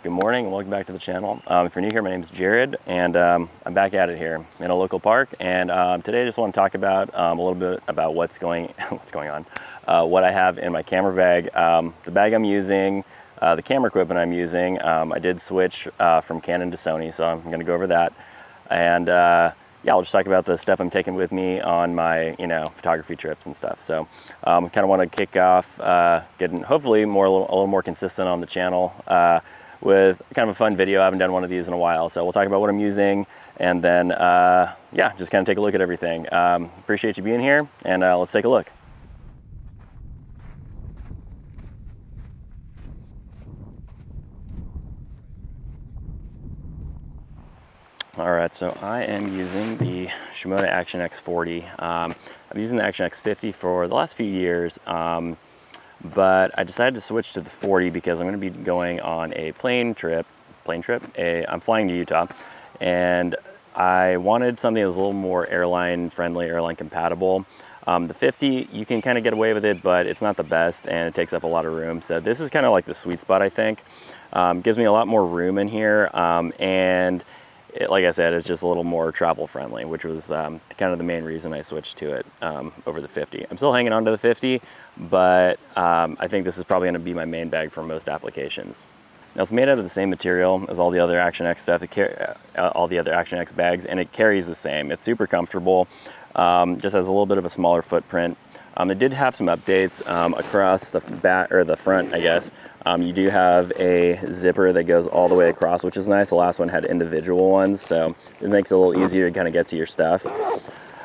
Good morning and welcome back to the channel. If you're new here, my name is Jared, and I'm back at it here in a local park. And today I just want to talk about a little bit about what's going on, what I have in my camera bag, the bag I'm using, the camera equipment I'm using. I did switch from Canon to Sony, so I'm going to go over that. And yeah, I'll just talk about the stuff I'm taking with me on my, photography trips and stuff. So kind of want to kick off getting hopefully a little more consistent on the channel with kind of a fun video. I haven't done one of these in a while, so we'll talk about what I'm using, and then yeah, just kind of take a look at everything. Appreciate you being here, and let's take a look. All right, so I am using the Shimoda Action X40. I'm using the Action X50 for the last few years, but I decided to switch to the 40 because I'm going to be going on a plane trip. I'm flying to Utah, and I wanted something that was a little more airline friendly, airline compatible. The 50, you can kind of get away with it, but it's not the best, and it takes up a lot of room. So this is kind of like the sweet spot, I think. Gives me a lot more room in here, and like I said, it's just a little more travel friendly, which was kind of the main reason I switched to it over the 50. I'm still hanging on to the 50, but I think this is probably going to be my main bag for most applications. Now, it's made out of the same material as all the other Action X stuff, all the other Action X bags, and it carries the same. It's super comfortable, just has a little bit of a smaller footprint. It did have some updates across the back, or the front, I guess. You do have a zipper that goes all the way across, which is nice. The last one had individual ones, so it makes it a little easier to kind of get to your stuff.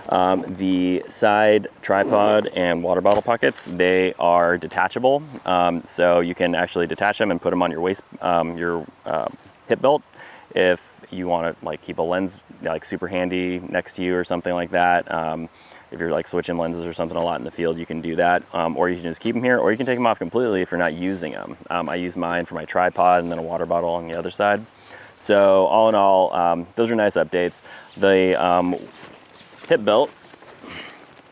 The side tripod and water bottle pockets, they are detachable, so you can actually detach them and put them on your waist, your hip belt, if you want to like keep a lens like super handy next to you or something like that. If you're like switching lenses or something a lot in the field, you can do that, or you can just keep them here, or you can take them off completely if you're not using them. I use mine for my tripod and then a water bottle on the other side. So all in all, those are nice updates. The hip belt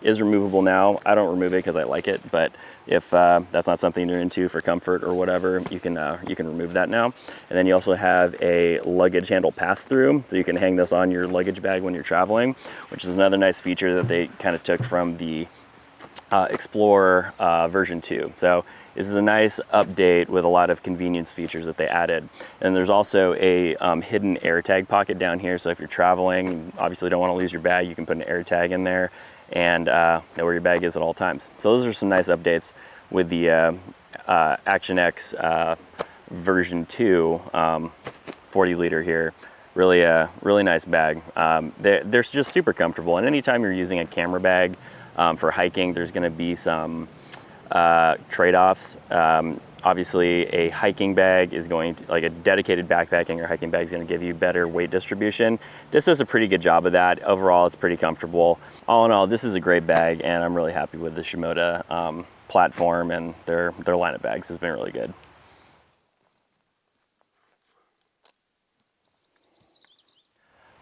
is removable now. I don't remove it because I like it, but if that's not something you're into for comfort or whatever, you can remove that now. And then you also have a luggage handle pass-through, so you can hang this on your luggage bag when you're traveling, which is another nice feature that they kind of took from the Explorer version 2. So this is a nice update with a lot of convenience features that they added. And there's also a hidden AirTag pocket down here, so if you're traveling, obviously don't want to lose your bag, you can put an AirTag in there and know where your bag is at all times. So those are some nice updates with the Action X version 2 40 liter here. Really nice bag. They're just super comfortable, and anytime you're using a camera bag for hiking, there's going to be some trade-offs. Obviously, a hiking bag is going to, like a dedicated backpacking or hiking bag is going to give you better weight distribution. This does a pretty good job of that. Overall, it's pretty comfortable. All in all, this is a great bag, and I'm really happy with the Shimoda platform, and their line of bags has been really good.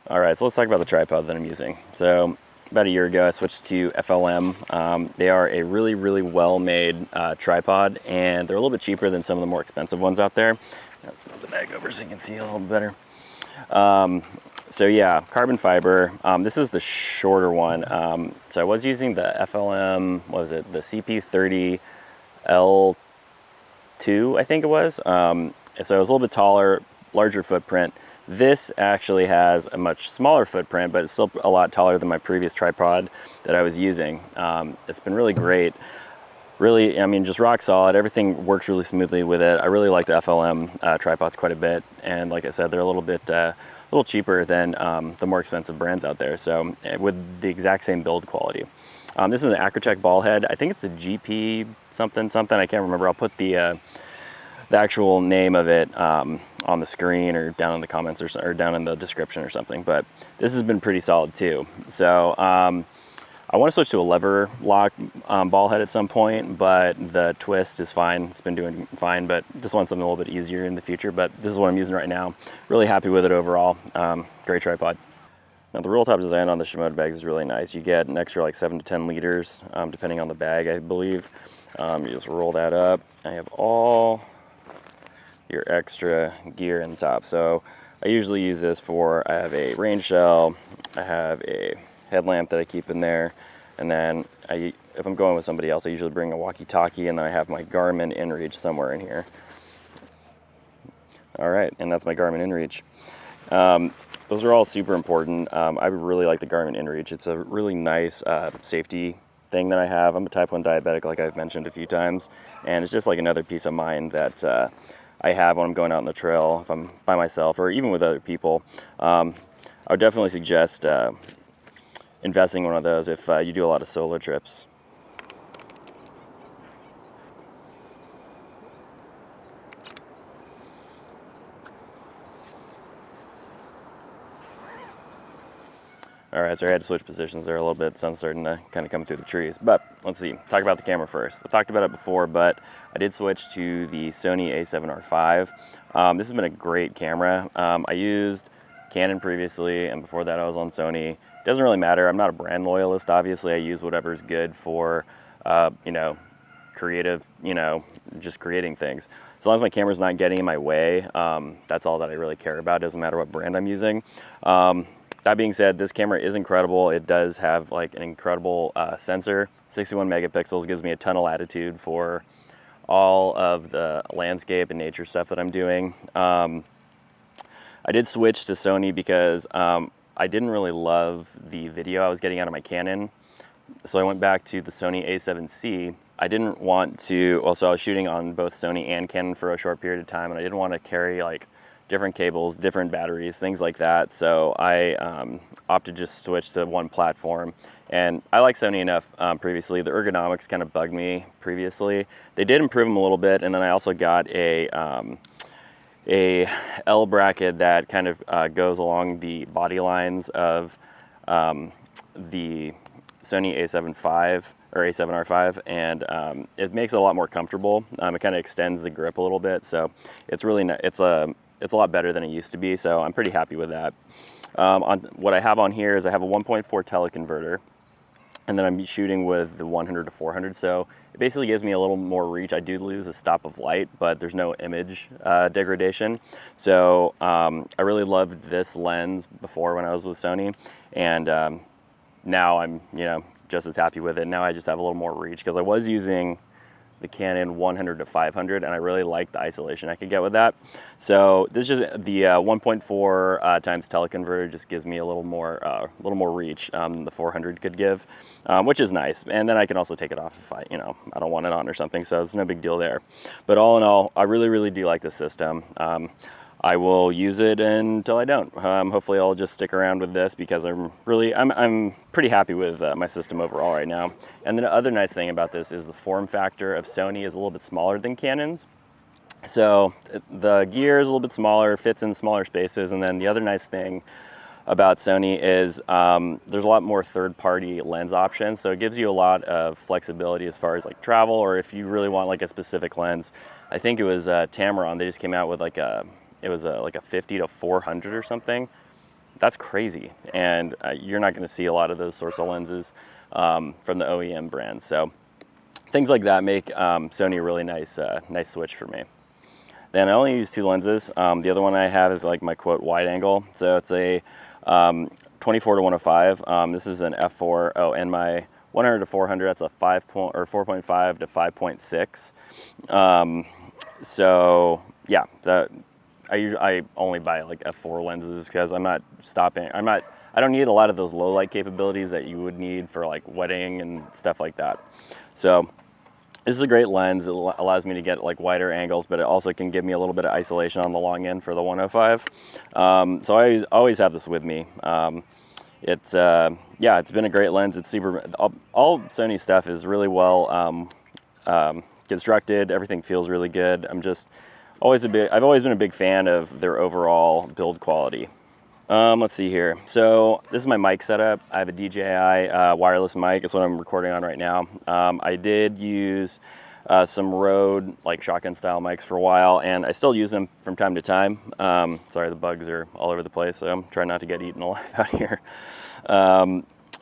All right, so let's talk about the tripod that I'm using. So about a year ago, I switched to FLM. They are a really well-made tripod, and they're a little bit cheaper than some of the more expensive ones out there. Let's move the bag over so you can see a little better. So yeah, carbon fiber. This is the shorter one. So I was using the FLM, what was it? The CP30 L2, I think it was. So it was a little bit taller, larger footprint. This actually has a much smaller footprint, but it's still a lot taller than my previous tripod that I was using. It's been really great. Really, I mean, just rock solid. Everything works really smoothly with it. I really like the FLM tripods quite a bit. And like I said, they're a little cheaper than the more expensive brands out there. So with the exact same build quality. This is an Acrotech ball head. I think it's a GP something. I can't remember. I'll put the actual name of it on the screen or down in the comments or down in the description or something, but this has been pretty solid too. So I want to switch to a lever lock ball head at some point, but the twist is fine. It's been doing fine, but just want something a little bit easier in the future. But this is what I'm using right now. Really happy with it overall. Great tripod. Now the roll top design on the Shimoda bags is really nice. You get an extra like 7 to 10 liters, depending on the bag, I believe. You just roll that up. I have all your extra gear in the top. So I usually use this for, I have a rain shell, I have a headlamp that I keep in there, and then if I'm going with somebody else, I usually bring a walkie-talkie, and then I have my Garmin InReach somewhere in here. All right, and that's my Garmin InReach. Those are all super important. I really like the Garmin InReach. It's a really nice safety thing that I have. I'm a type 1 diabetic, like I've mentioned a few times, and it's just like another peace of mind that I have when I'm going out on the trail, if I'm by myself or even with other people. I would definitely suggest investing in one of those if you do a lot of solo trips. All right, so I had to switch positions there a little bit. Sun's starting to kind of come through the trees. But let's see, talk about the camera first. I've talked about it before, but I did switch to the Sony a7R5. This has been a great camera. I used Canon previously, and before that I was on Sony. It doesn't really matter. I'm not a brand loyalist, obviously. I use whatever's good for, creative, just creating things. As long as my camera's not getting in my way, that's all that I really care about. It doesn't matter what brand I'm using. That being said, this camera is incredible. It does have like an incredible sensor. 61 megapixels gives me a ton of latitude for all of the landscape and nature stuff that I'm doing. I did switch to Sony because I didn't really love the video I was getting out of my Canon. So I went back to the Sony a7C. I didn't want to, also I was shooting on both Sony and Canon for a short period of time, and I didn't want to carry like different cables, different batteries, things like that. So I opted just switch to one platform. And I like Sony enough previously. The ergonomics kind of bugged me previously. They did improve them a little bit, and then I also got a L bracket that kind of goes along the body lines of the Sony a7 IV or a7R5, and it makes it a lot more comfortable. It kind of extends the grip a little bit, so it's really it's a lot better than it used to be. So I'm pretty happy with that. On what I have on here is I have a 1.4 teleconverter, and then I'm shooting with the 100 to 400. So it basically gives me a little more reach. I do lose a stop of light, but there's no image degradation. So I really loved this lens before when I was with Sony, and now I'm just as happy with it. Now I just have a little more reach because I was using the Canon 100 to 500, and I really like the isolation I could get with that. So this is just the 1.4 times teleconverter just gives me a little more reach than the 400 could give, which is nice. And then I can also take it off if I don't want it on or something. So it's no big deal there. But all in all, I really do like this system. I will use it until I don't. Hopefully I'll just stick around with this because I'm pretty happy with my system overall right now. And the other nice thing about this is the form factor of Sony is a little bit smaller than Canon's. So the gear is a little bit smaller, fits in smaller spaces. And then the other nice thing about Sony is there's a lot more third-party lens options. So it gives you a lot of flexibility as far as like travel, or if you really want like a specific lens. I think it was Tamron, they just came out with like a 50 to 400 or something. That's crazy. And you're not going to see a lot of those sorts of lenses from the OEM brands. So things like that make Sony a really nice switch for me. Then I only use two lenses. The other one I have is like my quote wide angle. So it's a 24 to 105. This is an f4. Oh, and my 100 to 400, that's a 4.5 to 5.6. So yeah, I only buy like f4 lenses because I don't need a lot of those low light capabilities that you would need for like wedding and stuff like that. So this is a great lens. It allows me to get like wider angles, but it also can give me a little bit of isolation on the long end for the 105. So I always have this with me. It's been a great lens. It's super, all Sony stuff is really well constructed. Everything feels really good. I've always been a big fan of their overall build quality. Let's see here. So this is my mic setup. I have a DJI wireless mic. It's what I'm recording on right now. I did use some Rode like shotgun style mics for a while, and I still use them from time to time. Sorry, the bugs are all over the place, so I'm trying not to get eaten alive out here.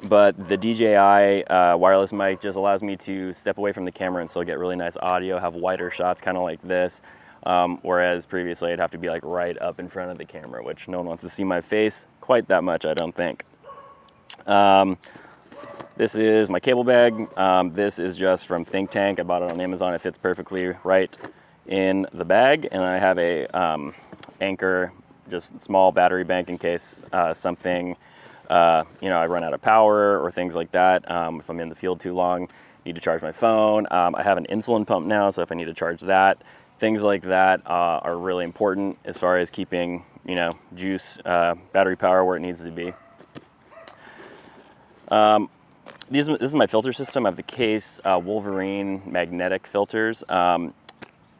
But the DJI wireless mic just allows me to step away from the camera and still get really nice audio, have wider shots kind of like this. Whereas previously I'd have to be like right up in front of the camera, which no one wants to see my face quite that much, I don't think. This is my cable bag. This is just from Think Tank. I bought it on Amazon. It fits perfectly right in the bag. And I have a Anker, just small battery bank in case something, I run out of power or things like that. If I'm in the field too long, need to charge my phone. I have an insulin pump now, so if I need to charge that, things like that are really important as far as keeping, juice, battery power where it needs to be. This is my filter system. I have the Case Wolverine magnetic filters.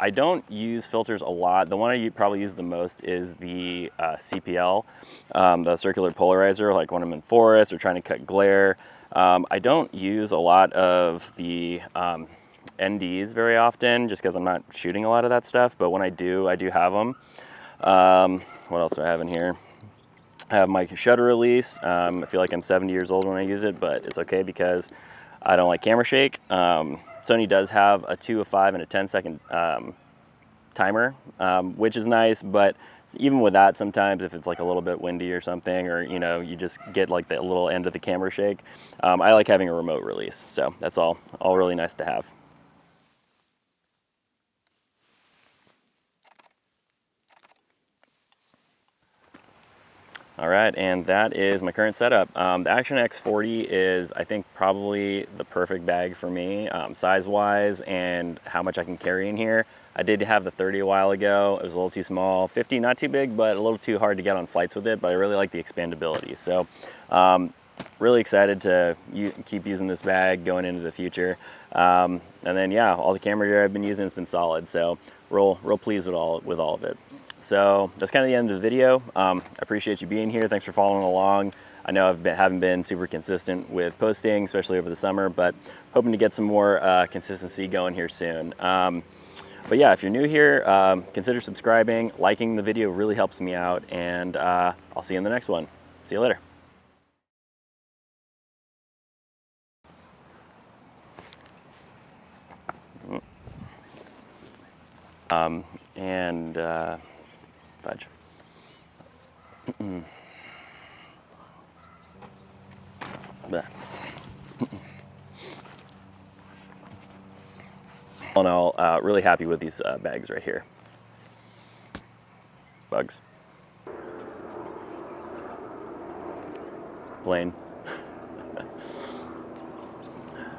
I don't use filters a lot. The one I probably use the most is the CPL, the circular polarizer, like when I'm in forest or trying to cut glare. I don't use a lot of the NDs very often, just because I'm not shooting a lot of that stuff. But when I do have them. What else do I have in here? I have my shutter release. I feel like I'm 70 years old when I use it, but it's okay because I don't like camera shake. Sony does have a 2, a 5, and a 10-second timer, which is nice, but even with that, sometimes if it's like a little bit windy or something, or you just get like the little end of the camera shake, I like having a remote release. So that's all really nice to have. All right, and that is my current setup. The Action X40 is, I think, probably the perfect bag for me, size-wise and how much I can carry in here. I did have the 30 a while ago. It was a little too small. 50, not too big, but a little too hard to get on flights with it, but I really like the expandability. So really excited to keep using this bag going into the future. And then, yeah, all the camera gear I've been using has been solid. So real pleased with all of it. So that's kind of the end of the video. I appreciate you being here. Thanks for following along. I know haven't been super consistent with posting, especially over the summer, but hoping to get some more consistency going here soon. But yeah, if you're new here, consider subscribing. Liking the video really helps me out, and I'll see you in the next one. See you later. Fudge. All in all, really happy with these bags right here. Bugs. Blaine.